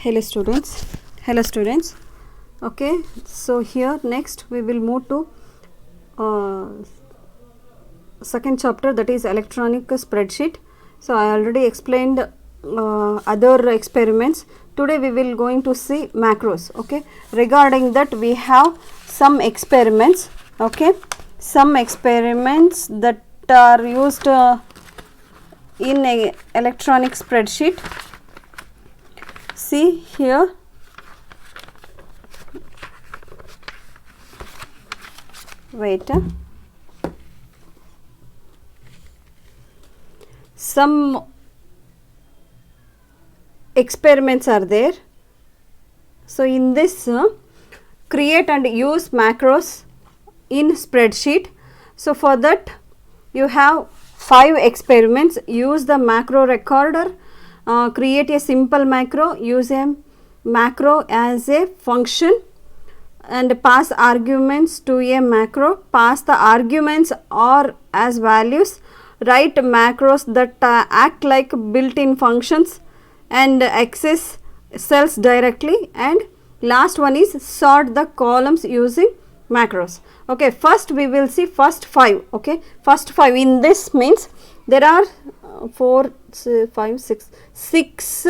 Hello students. Okay, so here next we will move to second chapter, that is electronic spreadsheet. So I already explained other experiments. Today we will going to see macros. Okay, regarding that we have some experiments. Okay, some experiments that are used in a electronic spreadsheet. See here, wait, some experiments are there. So in this create and use macros in spreadsheet. So for that you have 5 experiments. Use the macro recorder, create a simple macro, use a macro as a function and pass arguments to a macro, pass the arguments or as values, write macros that act like built-in functions and access cells directly, and last one is sort the columns using macros. Okay, first we will see first 5. Okay, first 5 in this means there are 6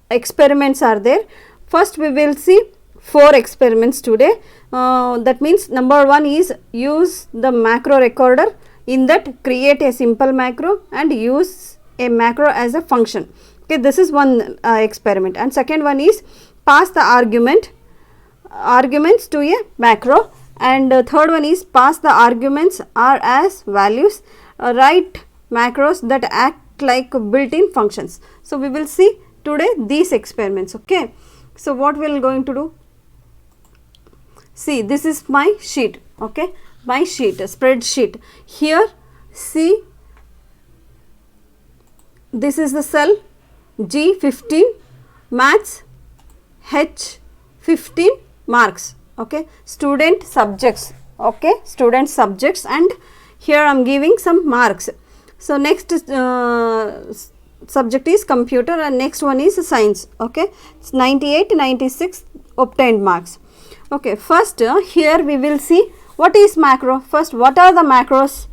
experiments are there. First we will see 4 experiments today. That means number 1 is use the macro recorder. In that create a simple macro and use a macro as a function. Okay, this is one experiment, and second one is pass the arguments to a macro, and third one is pass the arguments are as values, write macros that act like built-in functions. So we will see today these experiments. Okay, so what we are going to do, see, this is my sheet. Okay, my sheet, spreadsheet. Here see, this is the cell G15, maths, H15, marks. Okay, student subjects. Okay, student subjects, and here I am giving some marks. So next subject is computer and next one is science. Okay, it's 98, 96 obtained marks. Okay, first here we will see what is macro. First, what are the macros?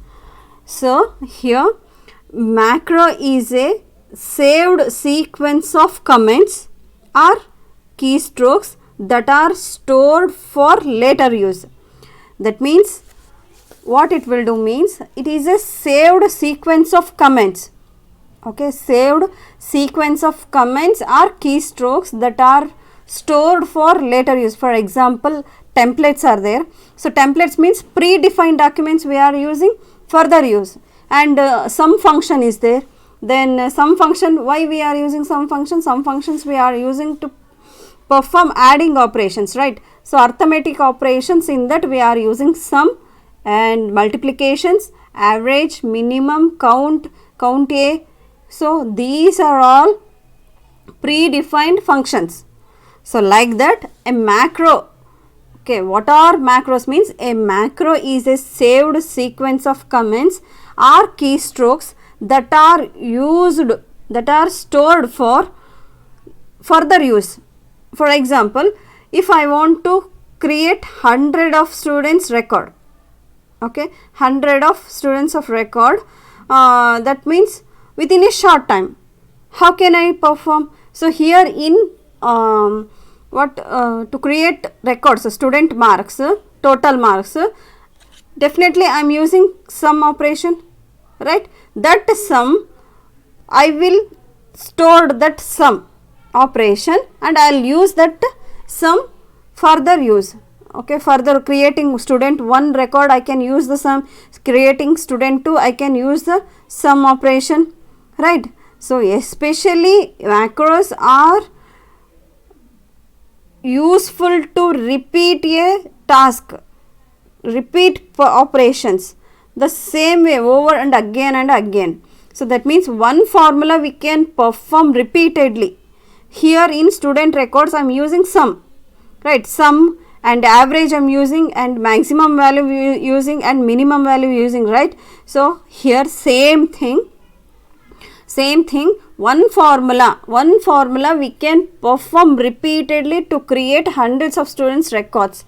So here macro is a saved sequence of comments or keystrokes that are stored for later use. That means what it will do means it is a saved sequence of comments. Okay, saved sequence of comments or keystrokes that are stored for later use. For example, templates are there. So templates means predefined documents we are using further use, and some function is there. Then some function, why we are using some function? Some functions we are using to perform adding operations, right? So arithmetic operations, in that we are using sum and multiplications, average, minimum, count A. So these are all predefined functions. So like that a macro. Okay, what are macros means? A macro is a saved sequence of comments or keystrokes that are used, that are stored for further use. For example, if I want to create 100 of students record, okay, 100 of students of record, that means within a short time, how can I perform? So here in to create records, student marks, total marks, definitely I am using sum operation, right? That sum, I will store that sum operation and I will use that sum further use. Okay, further creating student 1 record, I can use the sum, creating student 2, I can use the sum operation, right? So especially macros are useful to repeat a task, repeat operations the same way over and again. So that means one formula we can perform repeatedly. Here in student records I am using sum, right? Sum and average I am using, and maximum value using, and minimum value using, right? So here same thing, Same thing, one formula we can perform repeatedly to create hundreds of students records,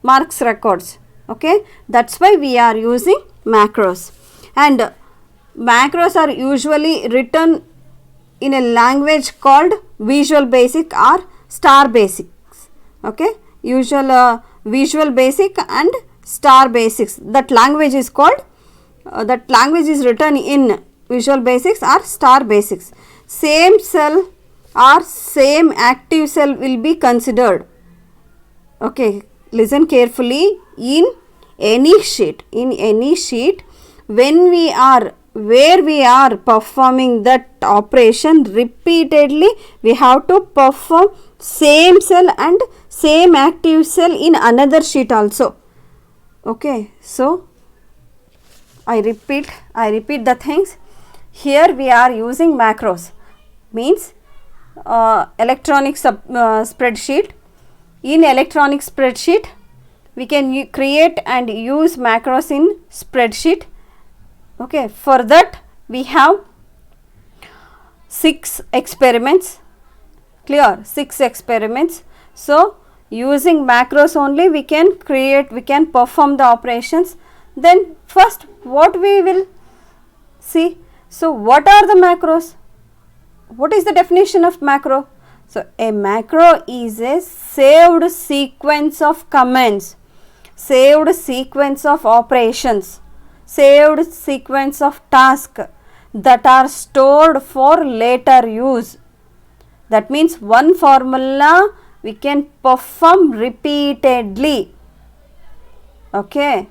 marks records. Okay, that's why we are using macros. And macros are usually written in a language called Visual Basic or Star Basics. Okay, Visual Basic and Star Basics. That language is called that language is written in Visual Basics or Star Basics. Same cell or same active cell will be considered. Okay, listen carefully. In any sheet, when we are where we are performing that operation repeatedly, we have to perform same cell and same active cell in another sheet also. Okay, so I repeat the things. Here we are using macros, means electronic spreadsheet. In electronic spreadsheet, we can create and use macros in spreadsheet. Okay, for that we have 6 experiments. Clear? 6 experiments. So using macros only we can perform the operations. Then first what we will see. So what are the macros? What is the definition of macro? So a macro is a saved sequence of commands, saved sequence of operations, saved sequence of tasks that are stored for later use. That means one formula we can perform repeatedly. Okay,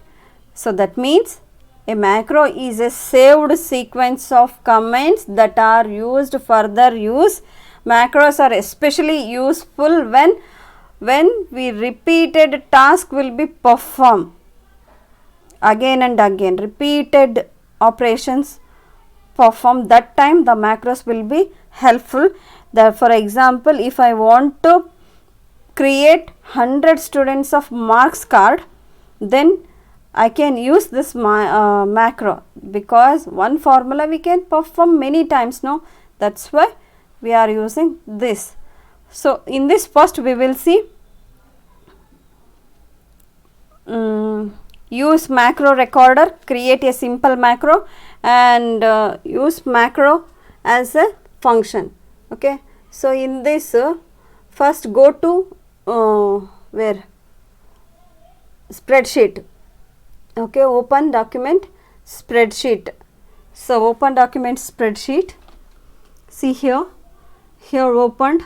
so that means a macro is a saved sequence of commands that are used further use. Macros are especially useful when we repeated task will be performed again and again, repeated operations perform, that time the macros will be helpful. For example, if I want to create 100 students of marks card, then I can use this macro, because one formula we can perform many times. No, that's why we are using this. So in this first we will see use macro recorder, create a simple macro and use macro as a function. Okay, so in this first go to where spreadsheet. Okay, open document spreadsheet. So open document spreadsheet. See here opened.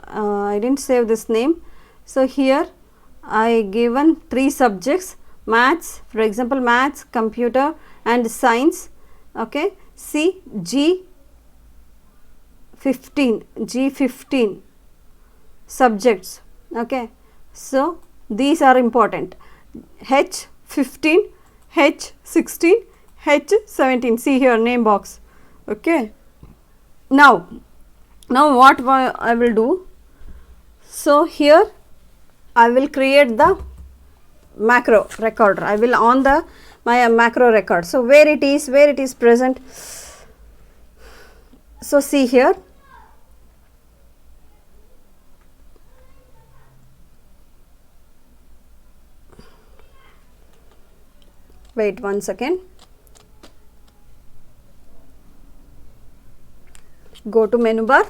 I didn't save this name. So here I given 3 subjects, maths, for example maths, computer and science. Okay, see G15 subjects. Okay, so these are important. H15, H16, H17. See here name box. Okay, now what I will do. So here I will create the macro recorder. I will on the my macro record. So where it is present. So see here, wait one second, go to menu bar,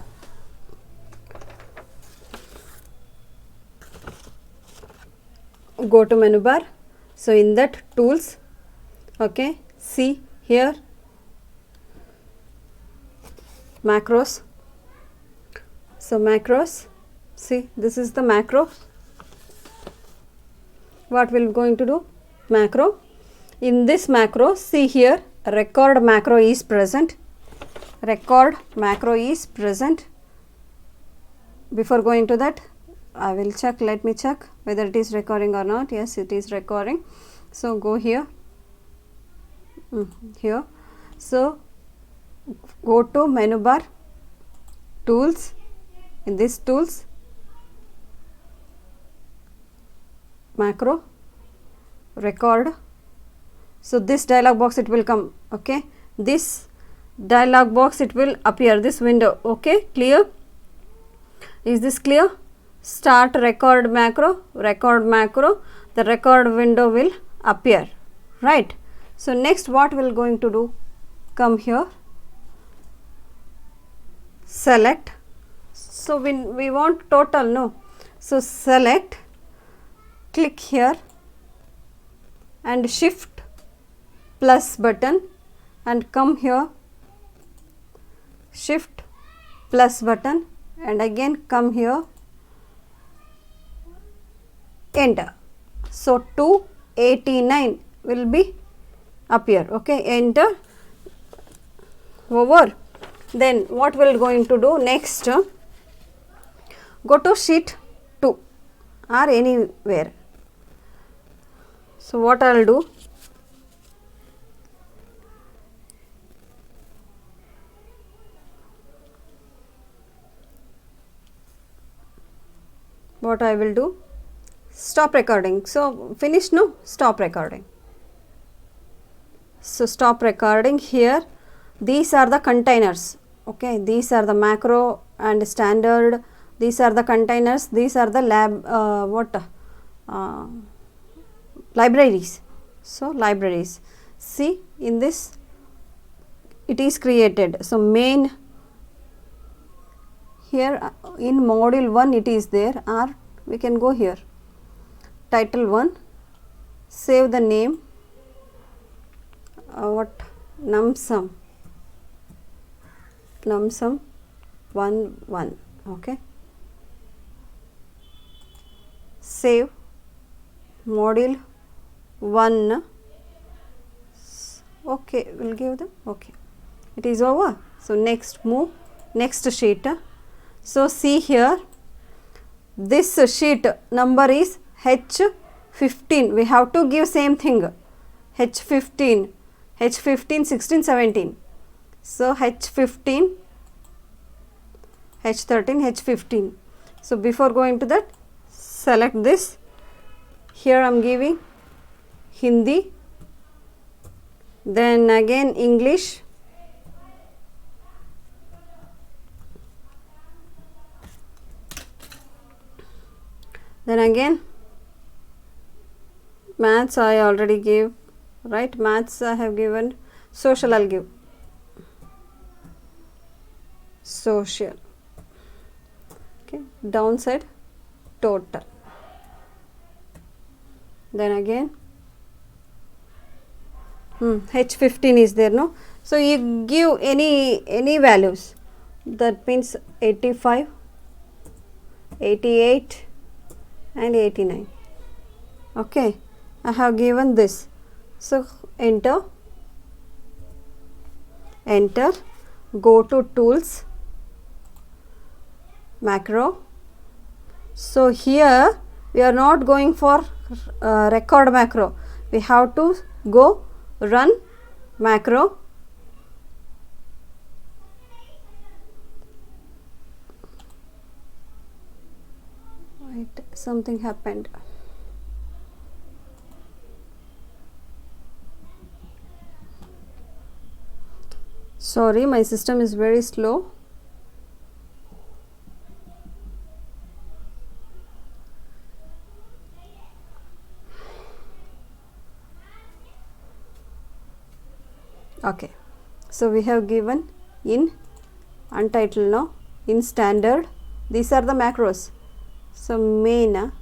so in that tools. Okay, see here macros. So macros, see this is the macro. What we are going to do? Macro. In this macro, see here record macro is present. Record macro is present. Before going to that, I will check, let me check whether it is recording or not. Yes, it is recording. So go here, here. So go to menu bar, tools. In this tools, macro, record. So this dialog box it will come. Okay, this dialog box it will appear, this window. Okay, clear? Is this clear? Start record macro, the record window will appear, right? So next what we are going to do, come here, select, so we want total, no, so select, click here and shift plus button and come here, shift plus button and again come here, enter. So 289 will be appear. Okay, enter, over. Then what we are going to do next, go to sheet 2 or anywhere. So what I will do, what I will do, stop recording. So finish, no, stop recording. So stop recording. Here these are the containers. Okay, these are the macro and standard, these are the containers, these are the libraries. So libraries, see in this it is created. So main, here in module 1 it is there, or we can go here, title 1, save the name, what, numsum 1, okay, save module 1, okay, we will give them, okay, it is over. So next, move next sheet. So see here, this sheet number is H15, we have to give same thing, H15, 16, 17. So H15, H13, H15. So before going to that, select this, here I am giving Hindi, then again English, then again maths I already gave, right, maths I have given, social I will give, social, okay, downside total, then again H15 is there, no, so you give any values, that means 85, 88 and 89, okay, I have given this. So enter, go to tools, macro. So here we are not going for record macro, we have to go run macro, wait, something happened. Sorry, my system is very slow. Okay, so we have given in untitled, now in standard, these are the macros. So main,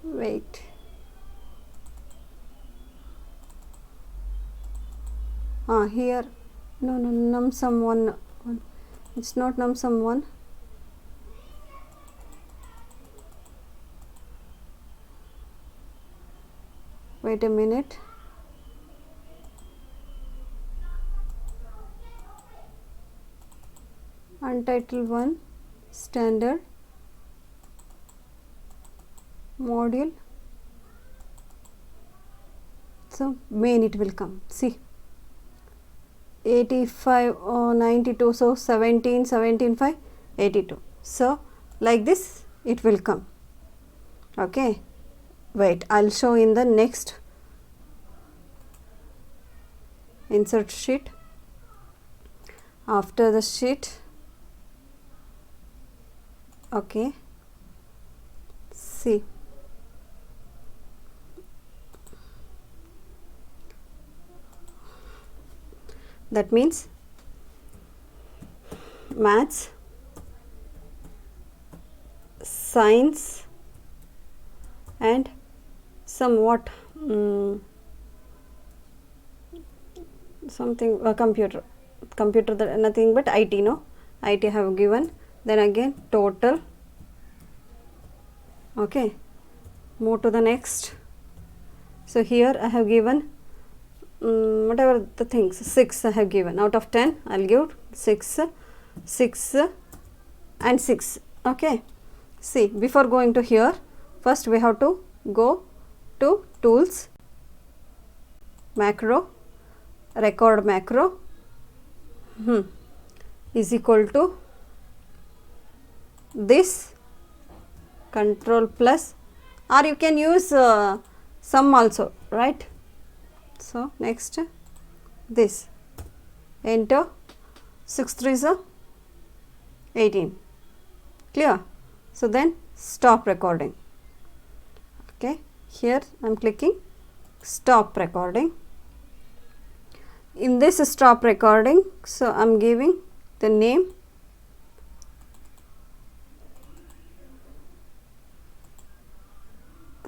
wait, here, no, numsum 1, it's not numsum 1, wait a minute, untitled 1, standard, module, so main it will come, see 85 or 92, so 17, 5, 82, so like this it will come, Okay, wait, I'll show in the next insert sheet. After the sheet, okay, see, that means maths, science and somewhat something computer that nothing but IT, no, IT have given. Then again total. Okay, move to the next. So here I have given whatever the things, 6 I have given. Out of 10 I will give 6 and 6. Okay, see, before going to here, first we have to go to tools, macro, record macro is equal to this, control plus, or you can use sum also, right? So next this, enter, 6 3s are 18, clear. So then stop recording. Okay, here I am clicking stop recording. In this stop recording, so I am giving the name,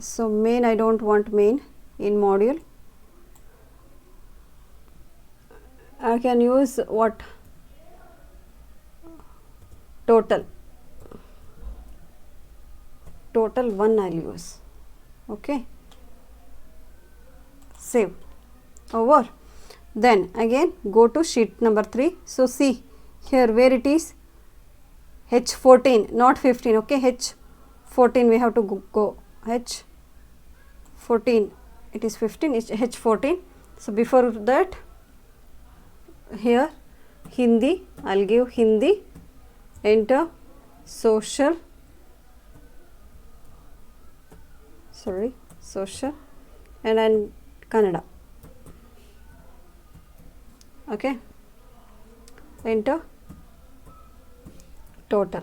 so main, I don't want main in module. I can use what, total 1 I will use. Okay, save, over. Then again go to sheet number 3. So see here where it is, H14 not 15. Okay, H14 we have to go H14, it is 15, it's H14. So before that here Hindi, I will give Hindi, enter, social, and then Kannada. Okay, enter, total.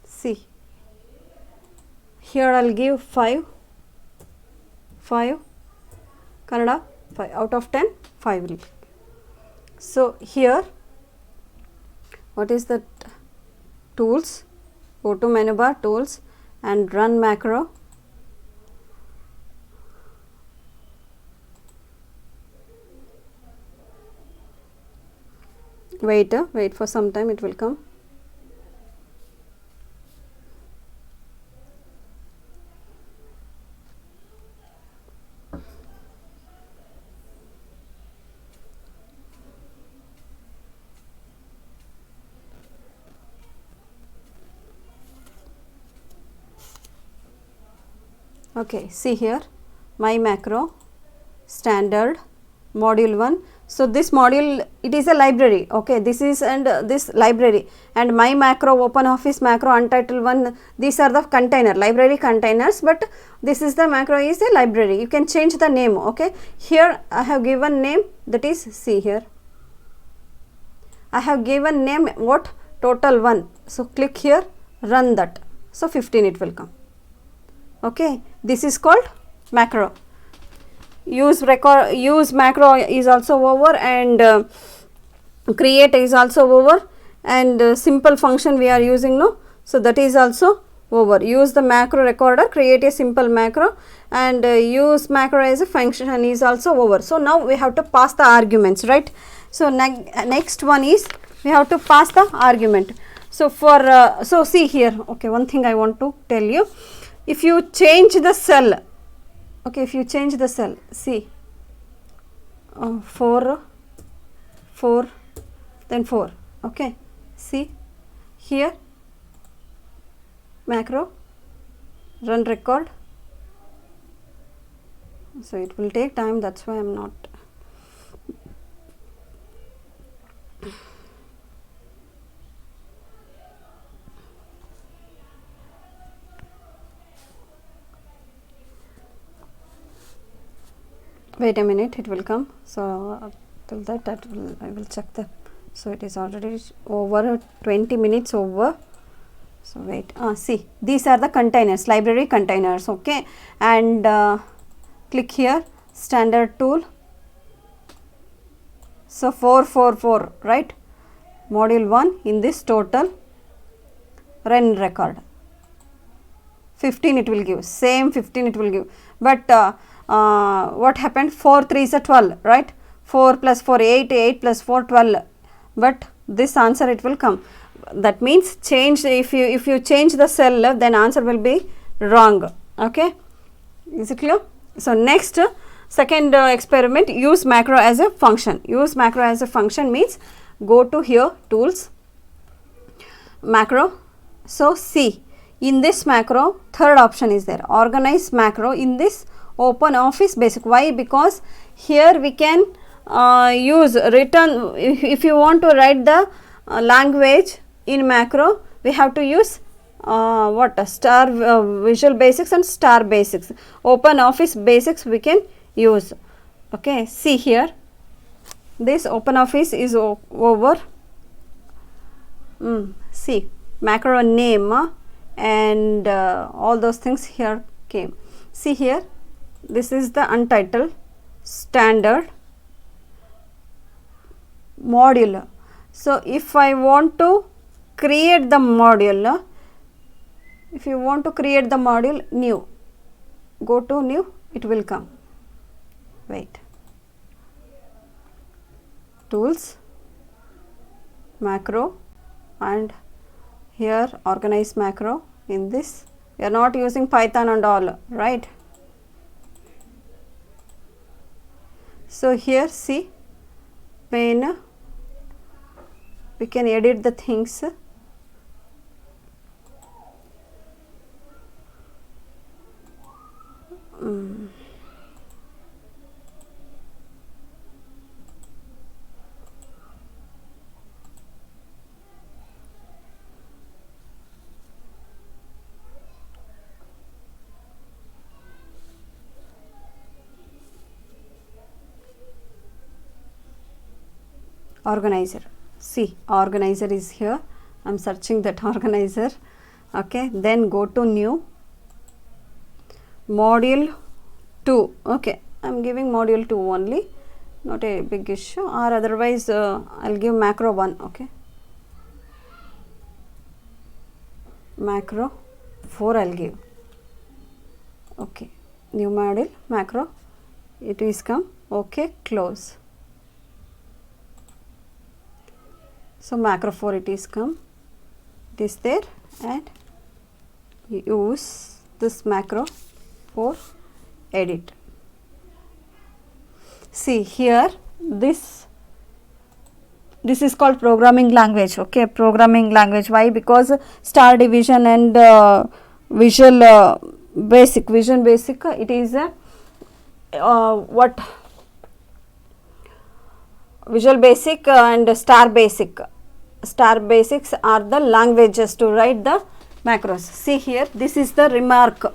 See, here I will give 5, Kannada 5, out of 10 5 will. So here what is that, tools, go to menu bar, tools and run macro. Wait for some time, it will come. Okay, see here my macro, standard, module 1. So this module, it is a library. Okay, this is and this library, and my macro, open office macro, untitled one, these are the container, library containers, but this is the macro is a library. You can change the name. Okay, here I have given name, that is, see here I have given name what, total 1. So click here, run that, so 15 it will come. Okay, this is called macro. Use macro is also over, and create is also over, and simple function we are using, no, so that is also over. Use the macro recorder, create a simple macro, and use macro as a function is also over. So now we have to pass the arguments, right? So next one is we have to pass the argument. So for so see here, okay, one thing I want to tell you, if you change the cell, okay, if you change the cell, see 4 then 4, okay, see here macro, run record. So it will take time, that's why I am not. Wait a minute, it will come. So till that I will check the. So it is already over 20 minutes over. So wait, see, these are the containers, library containers, okay, and click here, standard tool. So 444, right, module 1 in this total run record. 15 it will give, same 15 it will give, but what happened, 4 3s are 12, right, 4 plus 4 8, 8 plus 4 12, but this answer it will come. That means change, if you change the cell, then answer will be wrong, okay, is it clear? So next, second experiment, use macro as a function. Use macro as a function means go to here, tools, macro. So see, in this macro, third option is there, organize macro in this open office basic. Why? Because here we can use return, if you want to write the language in macro, we have to use what, star Visual Basics and star basics. Open office basics we can use, okay. See here, this open office is over, see, macro name and all those things here came. See here, this is the untitled, standard, module. So if I want to create the module, if you want to create the module, new, go to new, it will come. Wait, tools, macro, and here organize macro. In this we are not using Python and all, right. So here see, when we can edit the things, organizer. See, organizer is here, I am searching that organizer, okay. Then go to new, module 2, okay, I am giving module 2 only, not a big issue, or otherwise I will give macro 1, okay, macro 4 I will give, okay, new module, macro, it is come, okay, close. So macro 4 it is come, it is there, and use this macro for edit. See here, this is called programming language, okay, programming language. Why? Because star division and Visual Basic, it is what, Visual Basic and star basics are the languages to write the macros. See here, this is the remark,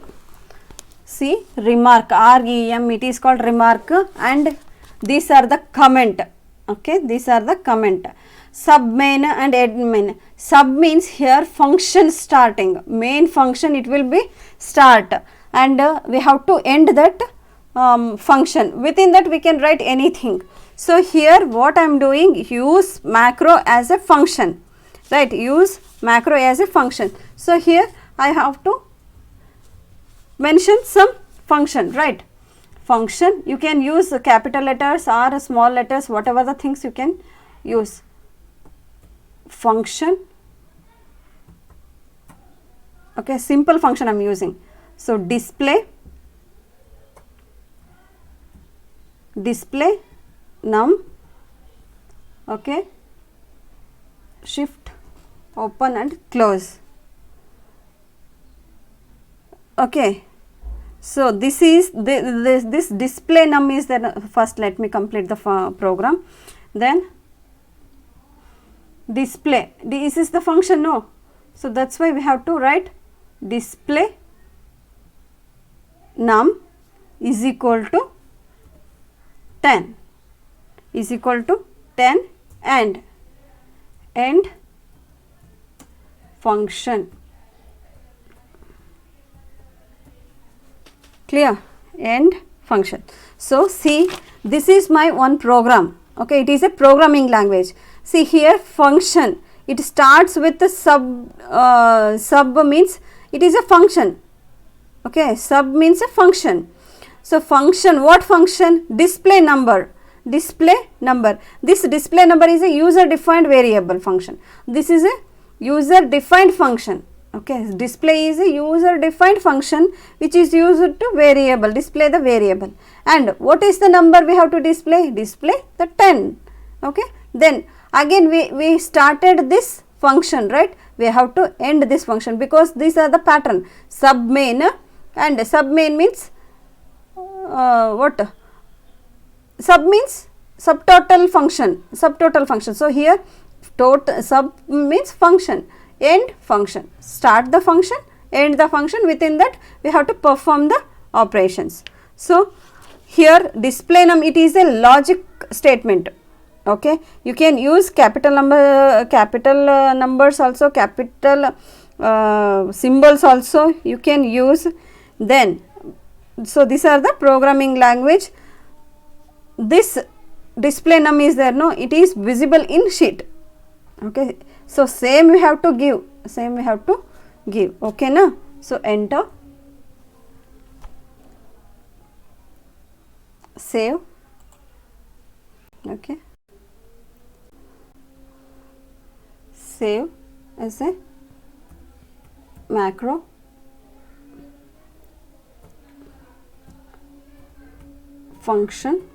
see, remark, REM, it is called remark, and these are the comment, okay, these are the comment. Sub main and admin. Sub means here function starting, main function it will be start, and we have to end that function. Within that we can write anything. So here what I am doing, use macro as a function, right, use macro as a function. So here I have to mention some function, right, function, you can use capital letters or small letters, whatever the things you can use, function, okay, simple function I am using. So display num, okay, shift open and close, okay. So this is this display num is there. First let me complete the program, then display, this is the function, no, so that's why we have to write display num is equal to 10 is equal to 10 and end function. Clear? End function. So see, this is my one program. Okay, it is a programming language. See here, function, it starts with the sub means it is a function. Okay, sub means a function. So function, what function? Display number. Display number. This display number is a user defined variable function. This is a user defined function. Okay, display is a user defined function which is used to variable, display the variable. And what is the number we have to display? Display the 10. Okay, then again we started this function, right? We have to end this function because these are the pattern. Sub main, and sub main means what? Sub means subtotal function, subtotal function. So here total sub means function, end function, start the function, end the function, within that we have to perform the operations. So here display num, it is a logic statement. Okay, you can use capital numbers also, capital symbols also you can use. Then so these are the programming language. This display num is there, no, it is visible in sheet. Okay, so same we have to give, same we have to give. Okay na? So enter, save. Okay, save as a macro. Function.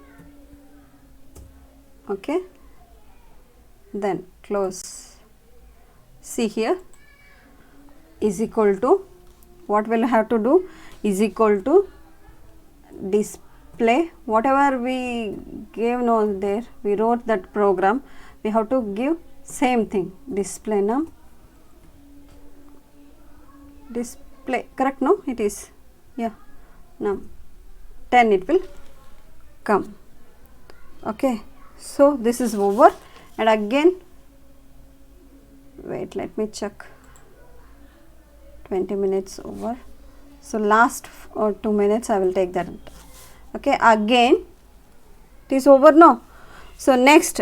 Okay, then close. See here, is equal to, what will have to do, is equal to display, whatever we gave, no, there we wrote that program, we have to give same thing, display num, display, correct, no, it is, yeah, num 10 it will come. Okay, so this is over, and again wait, let me check, 20 minutes over, so last 2 minutes I will take that. Okay, again it is over, no. So next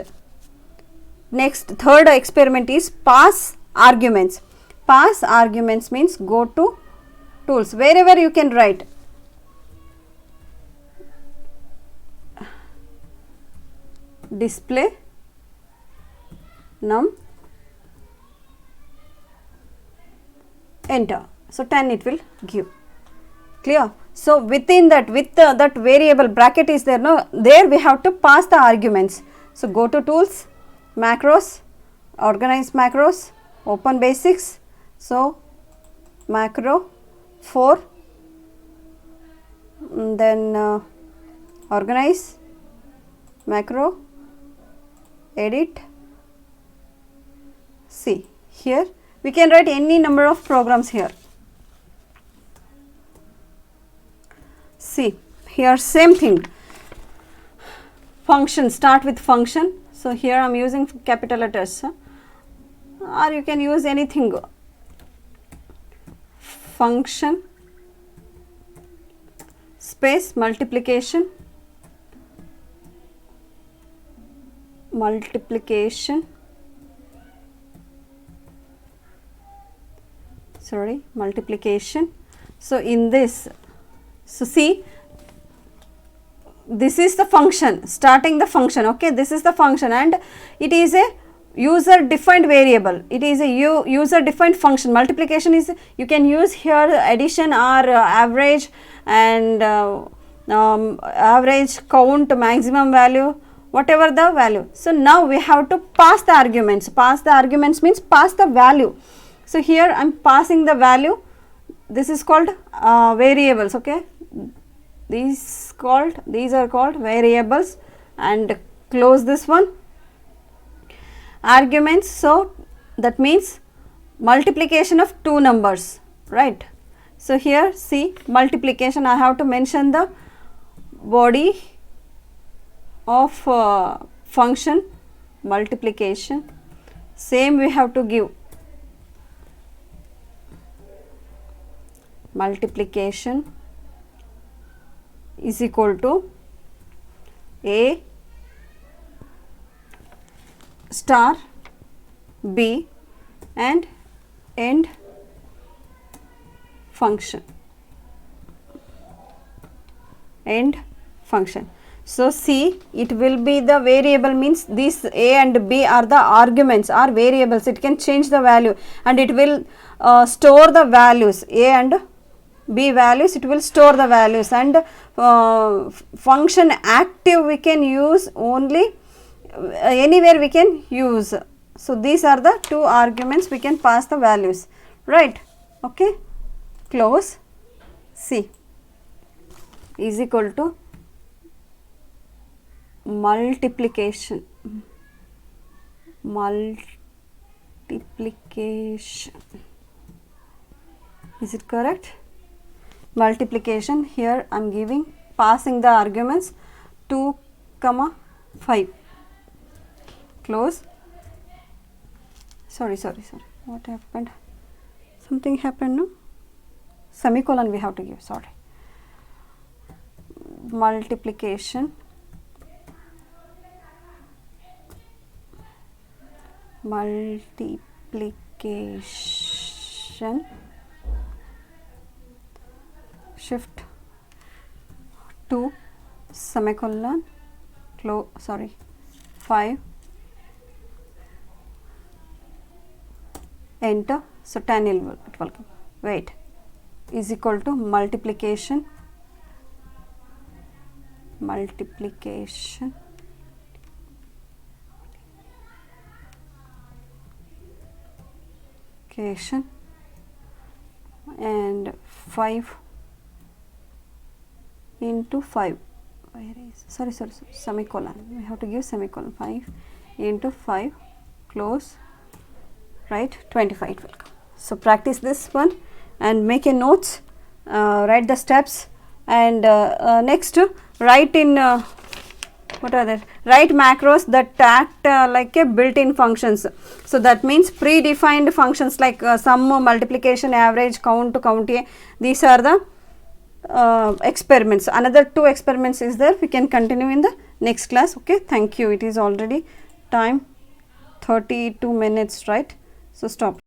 third experiment is pass arguments. Pass arguments means go to tools, wherever you can write. Display num, enter. So 10 it will give. Clear? So within that, with that variable bracket is there, no, there we have to pass the arguments. So go to tools, macros, organize macros, open basics. So macro 4, then organize, macro, edit. See here we can write any number of programs here. See here, same thing, function, start with function. So here I am using capital letters, or you can use anything. Function space multiplication, multiplication. So in this, so see, this is the function, starting the function. Okay, this is the function, and it is a user defined variable, it is a user defined function. Multiplication is, you can use here addition or average, and average, count, maximum value, whatever the value. So now we have to pass the arguments. Pass the arguments means pass the value. So here I am passing the value. This is called variables. Okay, these are called variables, and close this one. Arguments, so that means multiplication of two numbers, right? So here see, multiplication, I have to mention the body of function multiplication, same we have to give multiplication is equal to a star b and end function, end function. So see, it will be the variable, means these a and b are the arguments or variables, it can change the value and it will store the values, a and b values, it will store the values, and function active we can use only anywhere we can use. So these are the two arguments we can pass the values, right? Okay, close. C is equal to multiplication, is it correct? Multiplication, here I am giving, passing the arguments 2, 5, close. Sorry, what happened? Something happened, no? Semicolon we have to give, sorry. Multiplication, shift 2 semicolon, close, sorry, 5, enter. So 10 it will come, wait, is equal to multiplication and 5 into 5, where is, sorry, semicolon, we have to give semicolon, 5 into 5, close, right, 25 it will come. So practice this one and make a notes, write the steps, and next write in what are there, write macros that act like a built-in functions. So that means predefined functions like sum, multiplication, average, count, count a, these are the experiments. Another 2 experiments is there, we can continue in the next class. Okay, thank you. It is already time 32 minutes, right? So stop.